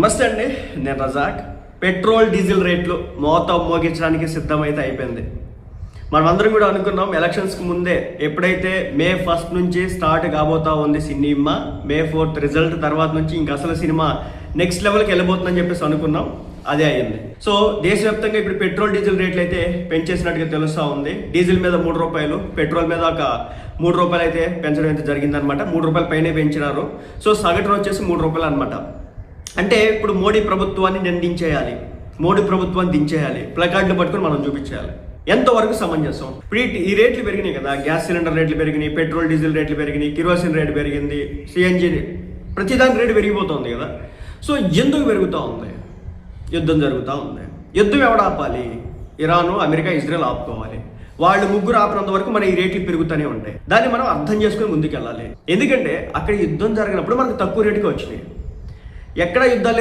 నమస్తే అండి, నేను రజాక్. పెట్రోల్ డీజిల్ రేట్లు మోతం మోగించడానికి సిద్ధమైతే అయిపోయింది. మనం అందరం కూడా అనుకున్నాం ఎలక్షన్స్కి ముందే ఎప్పుడైతే మే 1 నుంచి స్టార్ట్ కాబోతా ఉంది సినిమా, మే 4 రిజల్ట్ తర్వాత నుంచి ఇంక అసలు సినిమా నెక్స్ట్ లెవెల్కి వెళ్ళబోతుందని చెప్పేసి అనుకున్నాం. అదే అయింది. సో దేశవ్యాప్తంగా ఇప్పుడు పెట్రోల్ డీజిల్ రేట్లు అయితే పెంచేసినట్టుగా తెలుస్తూ ఉంది. డీజిల్ మీద 3 రూపాయలు, పెట్రోల్ మీద ఒక 3 రూపాయలు అయితే పెంచడం అయితే జరిగిందనమాట. 3 రూపాయల పైనే పెంచినారు. సో సగటున వచ్చేసి 3 రూపాయలు అనమాట. అంటే ఇప్పుడు మోడీ ప్రభుత్వాన్ని నేను దించేయాలి, మోడీ ప్రభుత్వాన్ని దించేయాలి, ప్లకార్డులు పట్టుకుని మనం చూపించేయాలి. ఎంతవరకు సమంజసం? ఇప్పుడు ఈ రేట్లు పెరిగినాయి కదా, గ్యాస్ సిలిండర్ రేట్లు పెరిగినాయి, పెట్రోల్ డీజిల్ రేట్లు పెరిగినాయి, కిరోసిన్ రేటు పెరిగింది, సిఎన్జి ప్రతిదాని రేటు పెరిగిపోతుంది కదా. సో ఎందుకు పెరుగుతూ ఉంది? యుద్ధం జరుగుతూ ఉంది. యుద్ధం ఎవడు ఆపాలి? ఇరాను, అమెరికా, ఇజ్రాయెల్ ఆపుకోవాలి. వాళ్ళు ముగ్గురు ఆపినంత వరకు మన ఈ రేట్లు పెరుగుతూనే ఉంటాయి. దాన్ని మనం అర్థం చేసుకుని ముందుకెళ్ళాలి. ఎందుకంటే అక్కడ యుద్ధం జరిగినప్పుడు మనకు తక్కువ రేటుకి వచ్చినాయి. ఎక్కడ యుద్ధాలు